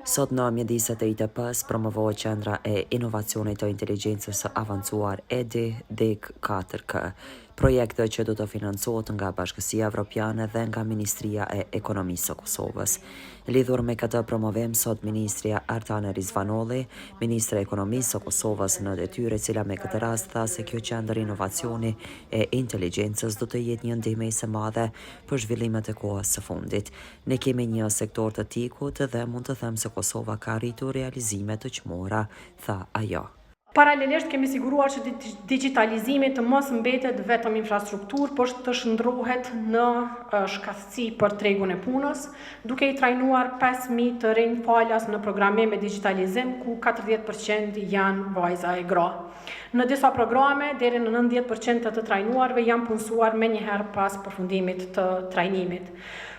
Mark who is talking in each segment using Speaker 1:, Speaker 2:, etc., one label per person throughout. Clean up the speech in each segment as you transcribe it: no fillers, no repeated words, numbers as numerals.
Speaker 1: Sot në mjediset e ITP-s promovohet qendra e inovacionit të inteligjencës së avancuar EDIC-4K, projekte që do të financohet nga Bashkësia Evropiane dhe nga Ministria e Ekonomisë së Kosovës. Lidhur me këtë promovim, sot Ministria Artane Rizvanolli, Ministre e Ekonomisë së Kosovës në detyrë, e cila me këtë rast tha se kjo qendër inovacioni e inteligjencës do të jetë një ndihmëse e madhe për zhvillimet e kohës së fundit. Ne kemi një sektor të tikut dhe mund të them se Kosova ka arritur realizime të çmuara, tha ajo.
Speaker 2: Paralelisht kemi siguruar që digitalizimi të mos mbetet vetëm infrastrukturë, por të shndrohet në shkatësi për tregun e punës, duke i trajnuar 5.000 të rinj falas në programe me digitalizim, ku 40% janë vajza e gra. Në disa programe, deri në 90% të trajnuarve janë punësuar menjëherë pas përfundimit të trajnimit.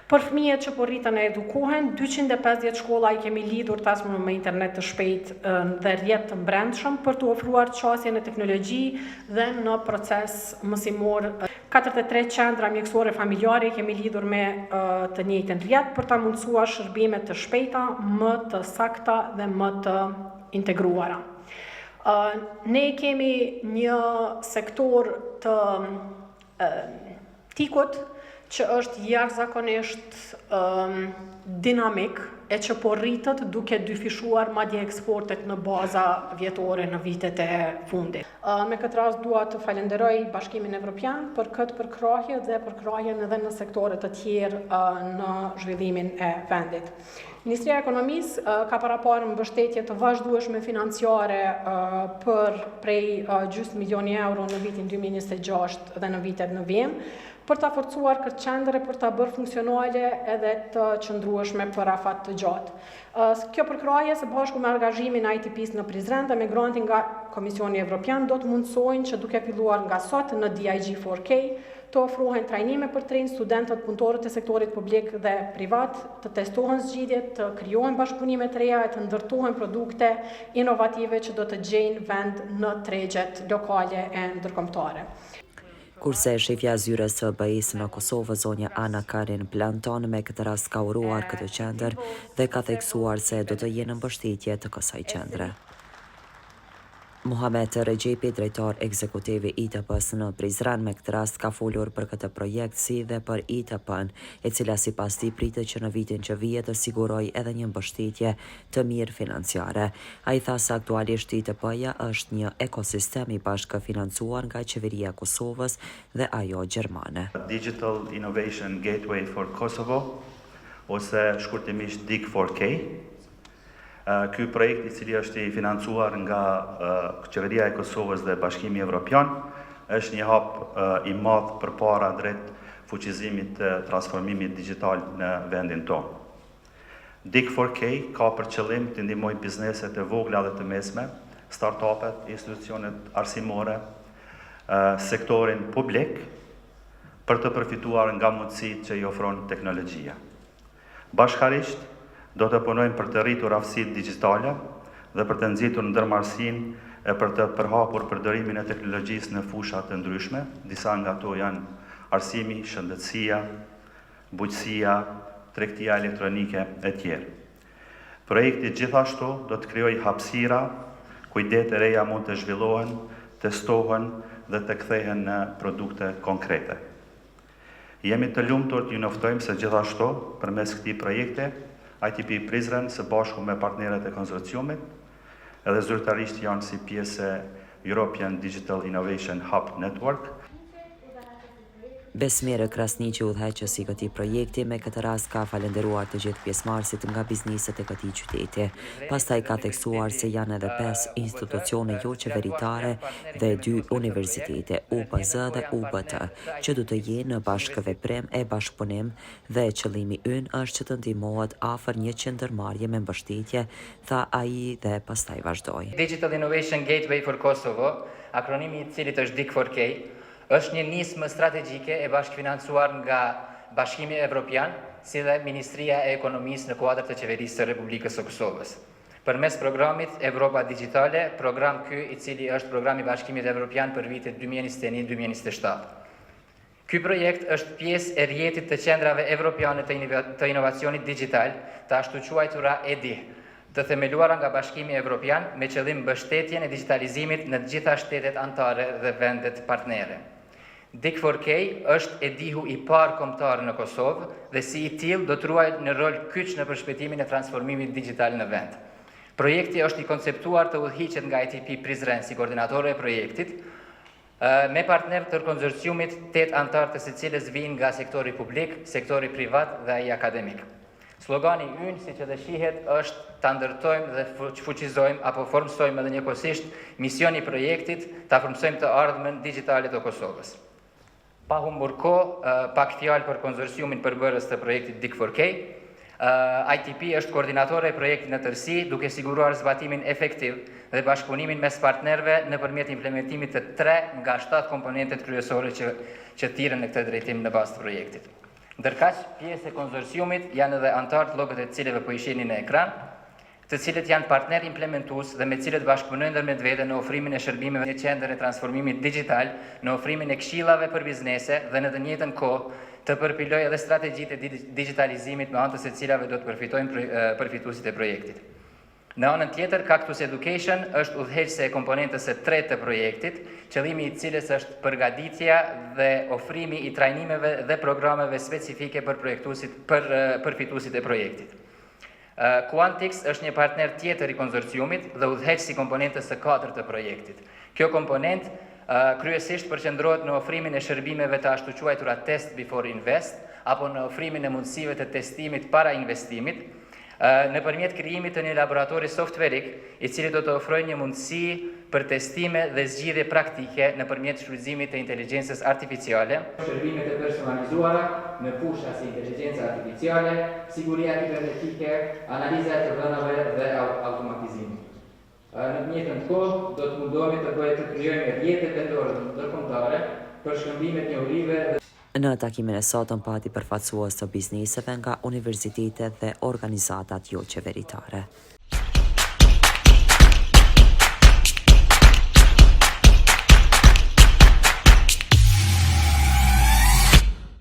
Speaker 2: Për fëmijët që po rritën e edukohen, 250 shkolla i kemi lidhur tashmë me internet të shpejtë dhe rrjet të brendshëm për të ofruar qasje në teknologji dhe në proces mësimor. 43 qendra mjekësore familjare i kemi lidhur me të njëjtën rrjet për ta mundësuar shërbime të shpejta, më të sakta dhe më të integruara. Ne kemi një sektor të tikut që është jashtëzakonisht dinamik e që po rritët duke dyfishuar madje eksportet në baza vjetore në vitet e fundit. Me këtë rast dua të falenderoj Bashkimin Evropian për këtë përkrahje dhe përkrahjen edhe në sektore të tjerë në zhvillimin e vendit. Ministria e Ekonomisë ka paraparë mbështetje të vazhdueshme financiare për prej gjysmë milioni euro në vitin 2026 dhe në vitet në vijim, për ta forcuar këtë qendër e për ta bërë funksionale edhe të qëndrueshme për afat të gjatë. Kjo përkrahje së bashku me angazhimin e ITP-s në Prizren dhe me grantin nga Komisioni Evropian do të mundësojnë që duke filluar nga sot në DIG4K të ofrohen trajnime për të rinj studentët punëtorët e sektorit publik dhe privat, të testohen zgjidhjet, të krijohen bashkëpunime të reja e të ndërtohen produkte inovative që do të gjejnë vend në tregjet lokale e ndërkombëtare.
Speaker 1: Kurse shefja e zyrës së BE-s në Kosovë, zonja Ana Karin Planton, me këtë rast ka uruar këtë qendër dhe ka theksuar se do të jenë mbështetje të kësaj qendre. Muhamet Regjepi, drejtor ekzekutiv i ITP-s në Prizren, me këtë rast ka folur për këtë projekt si dhe për ITP-n, e cila sipas tij pritet që në vitin që vijë të sigurojë edhe një mbështetje të mirë financiare. Ai tha se aktualisht ITP-ja është një ekosistem i bashkëfinancuar nga qeveria e Kosovës dhe ajo gjermane.
Speaker 3: Digital Innovation Gateway for Kosovo, ose shkurtimisht DIG4K. Ky projekt i cili është i financuar nga qeveria e Kosovës dhe Bashkimi Evropian është një hap i madh përpara drejt fuqizimit të transformimit digital në vendin tonë. DIG4K ka për qëllim të ndihmojë bizneset e vogla dhe të mesme, startupet, institucionet arsimore, sektorin publik për të përfituar nga mundësitë që i ofron teknologjia. Bashkarisht do të punojmë për të rritur aftësitë digjitale dhe për të nxitur ndërmarrësinë e për të përhapur përdorimin e teknologjisë në fusha të ndryshme. Disa nga ato janë arsimi, shëndetësia, bujqësia, tregtia elektronike e tjerë. Projekti gjithashtu do të krijojë hapësira ku idetë e reja mund të zhvillohen, testohen dhe të kthehen në produkte konkrete. Jemi të lumtur t'ju njoftojmë se gjithashtu përmes këtij projekti ITP Prizren së bashku me partnerët e konsorciumit edhe zyrtarisht janë si pjesë e European Digital Innovation Hub Network.
Speaker 1: Besmirë Krasniqi, udhëheqës i këtij projekti, me këtë rast ka falenderuar të gjithë pjesëmarrësit nga bizneset e këtij qyteti. Pastaj ka theksuar se janë edhe 5 institucione jo qeveritare dhe 2 universitete, UPZ dhe UBT, që do të jenë në bashkëveprim e bashkëpunim dhe qëllimi ynë është që të ndihmohet afër 100 ndërmarrje me mbështetje, tha ai dhe pastaj vazhdoi.
Speaker 4: Digital Innovation Gateway for Kosovo, akronimi i cilit është DIG4K, është një nismë strategjike e bashkëfinancuar nga Bashkimi Evropian, si dhe Ministria e Ekonomisë në kuadër të qeverisë së Republikës së Kosovës. Përmes programit Evropa Digitale, program ky i cili është programi i Bashkimit Evropian për vitet 2021-2027. Ky projekt është pjesë e rrjetit të qendrave evropiane të inovacionit digital, të ashtu quajtura EDI, të themeluara nga Bashkimi Evropian me qëllim mbështetjen e digitalizimit në të gjitha shtetet anëtare dhe vendet partnere. Dik4K është EDI-hu i parë kombëtar në Kosovë dhe si i tillë do të ruajë në rol kyç në përshpejtimin e transformimit digital në vend. Projekti është i konceptuar të udhëhiqet nga ITP Prizren si koordinatore e projektit, me partner të konsorciumit 8 anëtar të secilës vijnë nga sektori publik, sektori privat dhe ai akademik. Slogani ynë, siç edhe shihet, është ta ndërtojmë dhe fuqizojmë apo formsojmë edhe njëkohësisht misioni i projektit, ta formsojmë të ardhmen digjitale të Kosovës. Pa humbur kohë, pak fjalë për konsorciumin përbërës të projektit Dik4K. ITP është koordinatore e projektit në tërësi, duke siguruar zbatimin efektiv dhe bashkëpunimin mes partnerëve nëpërmjet implementimit të 3 nga 7 komponentet kryesore që thirrën në këtë drejtim në bazë të projektit. Ndërkaq, pjesë e konsorciumit janë edhe anëtarë të llogët e cilëve po i shihni në ekran, të cilët janë partner implementues dhe me cilët bashkëpunojnë ndërmjet vete në ofrimin e shërbimeve në qendër e transformimit digital, në ofrimin e këshillave për biznese dhe në të njëjtën kohë të përpilojë edhe strategjitë e digitalizimit me anë të secilave do të përfitojnë përfituesit e projektit. Në anën tjetër, Cactus Education është udhëheqëse e komponentës së tretë të projektit, qëllimi i cilës është përgatitja dhe ofrimi i trajnimeve dhe programeve specifike për përfituesit e projektit. Quantix është një partner tjetër i konsorciumit dhe udhëheqës si komponentës së 4 të projektit. Kjo komponent kryesisht përqendrohet në ofrimin e shërbimeve të ashtu quajtura test before invest, apo në ofrimin e mundësive të testimit para investimit, nëpërmjet krijimit të një laboratori softverik, i cili do të ofrojë një mundësi për testime dhe zgjidhje praktike nëpërmjet shfrytëzimit të inteligjencës artificiale. Shërbimet e personalizuara me fusha si inteligjenca artificiale, siguria kibernetike, analiza e të dhënave dhe automatizimi. Në të njëjtën kohë do të mundohemi të krijojmë rrjete vendore ndërkombëtare për shkëmbimet njohurive.
Speaker 1: Në takimin e sotëm pati përfaqësues të bizneseve nga universitetet dhe organizatat jo qeveritare.